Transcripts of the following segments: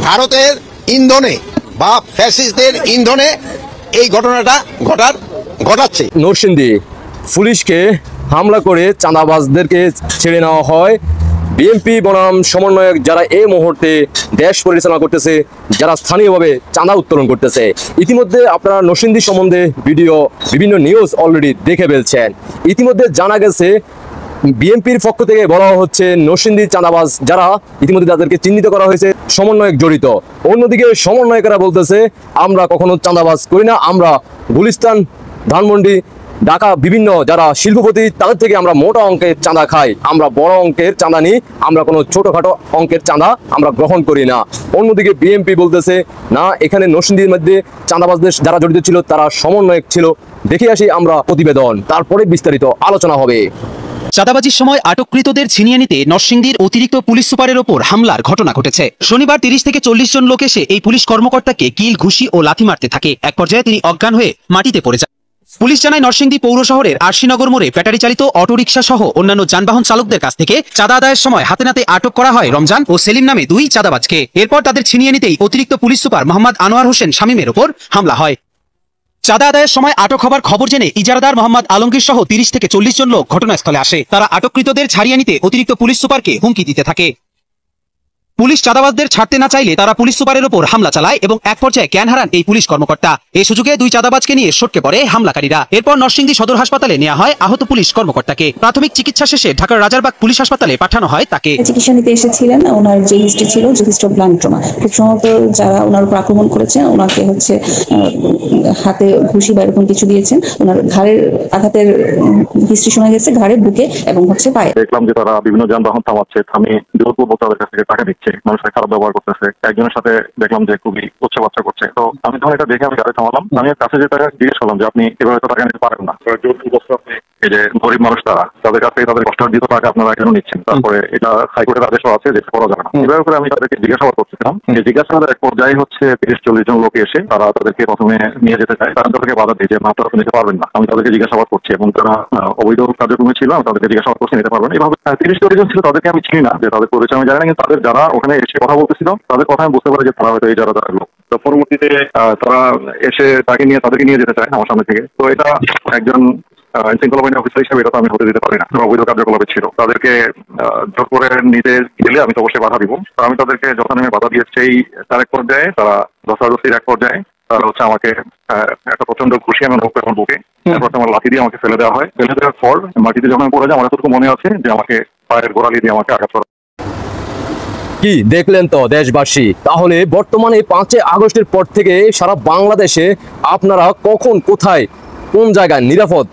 ভারতের ইন্ধনে বা ফ্যাসিস্টদের ইন্ধনে এই ঘটনাটা ঘটাচ্ছে। নরসিংদী পুলিশকে হামলা করে চাঁদাবাজদেরকে ছেড়ে নেওয়া হয়। বিএনপি বনাম সমন্বয়ক যারা এই মুহূর্তে দেশ পরিচালনা করতেছে, যারা স্থানীয়ভাবে চাঁদা উত্তোলন করতেছে, ইতিমধ্যে আপনারা নরসিংদী সম্বন্ধে ভিডিও বিভিন্ন নিউজ অলরেডি দেখে ফেলছেন। ইতিমধ্যে জানা গেছে বিএনপির পক্ষ থেকে বলা হচ্ছে নরসিংদী চাঁদাবাজ যারা ইতিমধ্যে তাদেরকে চিহ্নিত করা হয়েছে সমন্বয়ক জড়িত। অন্যদিকে সমন্বয়কেরা বলতেছে আমরা কখনো চাঁদাবাজ করি না, আমরা গুলিস্তান, ধানমন্ডি, ঢাকা বিভিন্ন যারা শিল্পপতি তাদের থেকে আমরা মোটা অঙ্কের চাঁদা খাই, আমরা বড় অঙ্কের চাঁদা নিই, আমরা কোনো ছোটখাটো অঙ্কের চাঁদা আমরা গ্রহণ করি না। অন্যদিকে বিএনপি বলতেছে না, এখানে নরসিংদীর মধ্যে চাঁদাবাজদের যারা জড়িত ছিল তারা সমন্বয়ক ছিল। দেখে আসি আমরা প্রতিবেদন, তারপরে বিস্তারিত আলোচনা হবে। চাঁদাবাজির সময় আটককৃতদের ছিনিয়ে নিতে নরসিংদীর অতিরিক্ত পুলিশ সুপারের ওপর হামলার ঘটনা ঘটেছে। শনিবার 30 থেকে 40 জন লোক এসে এই পুলিশ কর্মকর্তাকে কিল, ঘুষি ও লাথি মারতে থাকে। এক পর্যায়ে তিনি অজ্ঞান হয়ে মাটিতে পড়ে যান। পুলিশ জানায় নরসিংদী পৌর শহরের আরশিনগর মোড়ে ব্যাটারি চালিত অটোরিকশা সহ অন্যান্য যানবাহন চালকদের কাছ থেকে চাঁদা আদায়ের সময় হাতে নাতে আটক করা হয় রমজান ও সেলিম নামে 2 চাঁদাবাজকে। এরপর তাদের ছিনিয়ে নিতেই অতিরিক্ত পুলিশ সুপার মোহাম্মদ আনোয়ার হোসেন শামীমের ওপর হামলা হয়। চাঁদা আদায়ের সময় আটক হবার খবর জেনে ইজারাদার মোহাম্মদ আলমগীর সহ 30 থেকে 40 জন লোক ঘটনাস্থলে আসে। তারা আটককৃতদের ছাড়িয়ে নিতে অতিরিক্ত পুলিশ সুপারকে হুমকি দিতে থাকে। পুলিশ চাঁদাবাজদের ছাড়তে না চাইলে তারা পুলিশ সুপারের ওপর হামলা চালায় এবং এক পর্যায়ে জ্ঞান হারান এই পুলিশ কর্মকর্তা। এই সুযোগে 2 চাঁদাবাজকে নিয়ে সটকে পড়ে হামলাকারীরা। এরপর নরসিংদী সদর হাসপাতালে নেওয়া হয় আহত পুলিশ কর্মকর্তাকে। প্রাথমিক চিকিৎসা শেষে ঢাকার রাজারবাগ পুলিশ হাসপাতালে পাঠানো হয় তাকে। চিকিৎসা নিতে এসেছিলেন, ওনার যে হিস্ট্রি ছিল যথেষ্ট ব্লান্ট ট্রমা। খুব সম্ভবত যারা ওনার উপর আক্রমণ করেছেন ওনাকে হাতে ঘুষি বা এরকম কিছু দিয়েছেন। ওনার ঘাড়ের আঘাতের হিস্ট্রি শোনা গেছে, ঘাড়ে, বুকে এবং পায়ে। দেখলাম যে তারা বিভিন্ন যানবাহন থামাচ্ছে, থামিয়ে জোরপূর্বক তাদের কাছ থেকে টাকা নিচ্ছে, মানুষের খারাপ ব্যবহার করতেছে। একজনের সাথে দেখলাম যে খুবই উচ্চবাচ্চা করছে। তো আমি তখন এটা দেখে আমি গাড়ি থামালাম। আমি কাছে যে টাকা জিজ্ঞেস করলাম যে আপনি এভাবে তো টাকা নিতে পারেন না, এই যে গরিব মানুষ তাদের কাছ থেকে তাদের কষ্টার্জিত টাকা আপনারা কেন নিচ্ছেন? তারপরে এটা হাইকোর্টের আদেশও আছে যে করা যাবে না। এভাবে করে আমি তাদেরকে জিজ্ঞাসাবাদ করছিলাম। জিজ্ঞাসাবাদের এক পর্যায়ে হচ্ছে 30-40 জন লোক এসে তারা তাদেরকে প্রথমে নিয়ে যেতে চায়। তারা তাদেরকে বাধা দিয়ে যে না, তারা নিতে পারবেন না। আমি তাদেরকে জিজ্ঞাসাবাদ করছি এবং তারা অবৈধ কার্যক্রমে ছিল, আমি তাদেরকে জিজ্ঞাসাবাদ করছি নিতে পারবেন। এইভাবে 30-40 জন ছিল, তাদেরকে আমি চিনি না, যে তাদের পরিচয় আমি জানি না, কিন্তু তাদের যারা ওখানে এসে কথা বলতেছিল তাদের কথা আমি বুঝতে পারি যে তারা হয়তো এই যারা লোক। তো পরবর্তীতে তারা এসে তাদেরকে নিয়ে যেতে চায় আমার সামনে থেকে। তো এটা একজন শৃঙ্খলা বাহিনী অফিসার হিসেবে এটা তো আমি হতে দিতে পারি না, অবৈধ কার্যকলাপে ছিল। তাদেরকে জোর করে নিতে গেলে আমি তো অবশ্যই বাধা দিব। তো আমি তাদেরকে যখন আমি বাধা দিয়েছি এই তার এক পর্যায়ে তারা ধস্তাধস্তির এক পর্যায়ে তারা হচ্ছে আমাকে একটা প্রচন্ড ঘুষি আমি অনুভব করি আমার বুকে। তারপর আমার লাঠি দিয়ে আমাকে ফেলে দেওয়া হয়। ফেলে দেওয়ার পর মাটিতে যখন পড়ে যায় আমার এতটুকু মনে আছে যে আমাকে পায়ের গোড়ালি দিয়ে আমাকে আঘাত করা। কি দেখলেন তো দেশবাসী? তাহলে বর্তমানে 5 আগস্টের পর থেকে সারা বাংলাদেশে আপনারা কখন, কোথায়, কোন জায়গায় নিরাপদ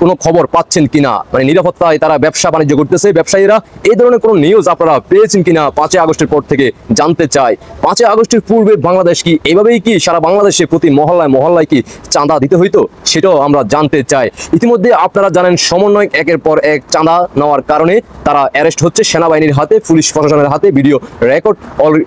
কোনো খবর পাচ্ছেন কিনা, মানে নিরাপত্তায় তারা ব্যবসা বাণিজ্য করতেছে ব্যবসায়ীরা, এই ধরনের কোনো নিউজ আপনারা পেয়েছেন কিনা 5 আগস্টের পর থেকে জানতে চাই। 5 আগস্টের পূর্বে বাংলাদেশ কি এভাবেই কি সারা বাংলাদেশে প্রতি মহল্লায় মহল্লায় কি চাঁদা দিতে হইতো, সেটাও আমরা জানতে চাই। ইতিমধ্যে আপনারা জানেন সমন্বয়ক একের পর এক চাঁদা নেওয়ার কারণে তারা অ্যারেস্ট হচ্ছে সেনাবাহিনীর হাতে, পুলিশ প্রশাসনের হাতে। ভিডিও রেকর্ড,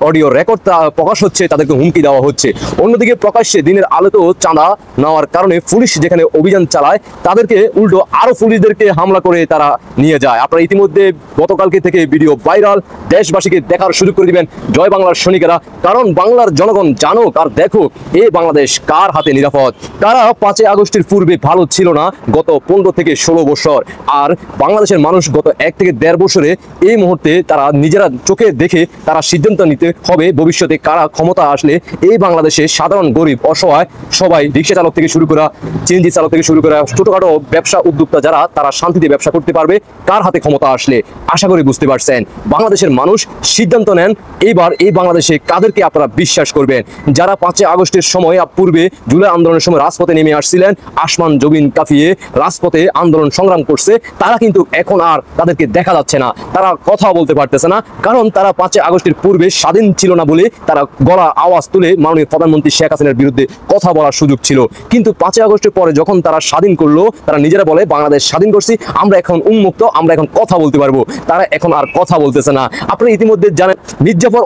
অডিও রেকর্ড প্রকাশ হচ্ছে, তাদেরকে হুমকি দেওয়া হচ্ছে। অন্যদিকে প্রকাশ্যে দিনের আলোতেও চাঁদা নেওয়ার কারণে পুলিশ যেখানে অভিযান চালায় তাদেরকে উল্টো আরো পুলিশদেরকে হামলা করে তারা নিয়ে যায়। আপনারা ইতিমধ্যে গতকালকে থেকে ভিডিও ভাইরাল, দেশবাসীকে দেখার সুযোগ করে দিবেন জয় বাংলার সৈনিকেরা। কারণ বাংলার জনগণ জানুক আর দেখুক এই বাংলাদেশ কার হাতে নিরাপদ। কারা 5 আগস্টের পূর্বে ভালো ছিল না গত 15 থেকে 16 বছর, আর বাংলাদেশের মানুষ গত 1 থেকে 1.5 বছরে এই মুহূর্তে তারা নিজেরা চোখে দেখে তারা সিদ্ধান্ত নিতে হবে ভবিষ্যতে কারা ক্ষমতা আসলে এই বাংলাদেশে সাধারণ গরিব অসহায় সবাই, রিক্সা চালক থেকে শুরু করা, সিএনজি চালক থেকে শুরু করা, ছোটখাটো ব্যবসা উদ্যোক্তা যারা তারা শান্তিতে ব্যবসা করতে পারবে কার হাতে ক্ষমতা আসলে। আশা করি বুঝতে পারছেন বাংলাদেশের মানুষ সিদ্ধান্ত নেন এইবার এই বাংলাদেশে কাদেরকে আপনারা বিশ্বাস করবেন। যারা 5 আগস্টের সময় পূর্বে জুলাই আন্দোলনের সময় রাজপথে নেমে আসছিলেন, আসমান জমিন কাঁপিয়ে রাজপথে আন্দোলন সংগ্রাম করছে, তারা কিন্তু এখন আর তাদেরকে দেখা যাচ্ছে না, তারা কথা বলতে পারতেছে না। কারণ তারা 5 আগস্টের পূর্বে স্বাধীন ছিল না বলে তারা গলা আওয়াজ তুলে মাননীয় প্রধানমন্ত্রী শেখ হাসিনার বিরুদ্ধে কথা বলার সুযোগ ছিল। কিন্তু 5 আগস্টের পরে যখন তারা স্বাধীন করলো, তারা নিজেরা নিজেরা বলে বাংলাদেশ স্বাধীন করছি, আমরা এখন উন্মুক্ত, আমরা এখন কথা বলতে পারবো, তারা এখন আর কথা বলতেছে না। আপনারা ইতিমধ্যে জানেন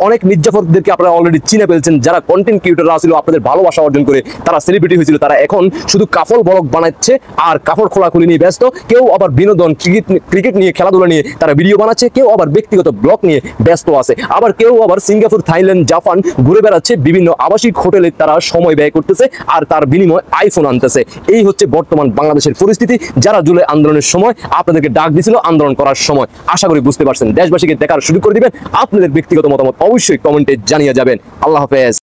অনেক মির্জাফরদেরকে আপনারা অলরেডি চিনে ফেলছেন, যারা কন্টেন্ট ক্রিয়েটররা ছিল, আপনাদের ভালোবাসা অর্জন করে তারা সেলিব্রিটি হয়েছিল, তারা এখন শুধু কাপড় ব্লগ বানাচ্ছে আর কাপড় খোলাখুলি নিয়ে ব্যস্ত। কেউ আবার বিনোদন, ক্রিকেট নিয়ে, খেলাধুলা নিয়ে তারা ভিডিও বানাচ্ছে, কেউ আবার ব্যক্তিগত ব্লগ নিয়ে ব্যস্ত আছে, আবার কেউ আবার সিঙ্গাপুর, থাইল্যান্ড, জাপান ঘুরে বেড়াচ্ছে, বিভিন্ন আবাসিক হোটেলে তারা সময় ব্যয় করতেছে আর তার বিনিময়ে আইফোন আনতেছে। এই হচ্ছে বর্তমান বাংলাদেশের পরিস্থিতি, যারা জুলাই আন্দোলনের সময় আপনাদেরকে ডাক দিছিল আন্দোলন করার সময়। আশা করি বুঝতে পারছেন। দেশবাসীকে দেখার শুরু করে দিবেন, আপনাদের ব্যক্তিগত মতামত অবশ্যই কমেন্টে জানিয়ে যাবেন। আল্লাহ হাফেজ।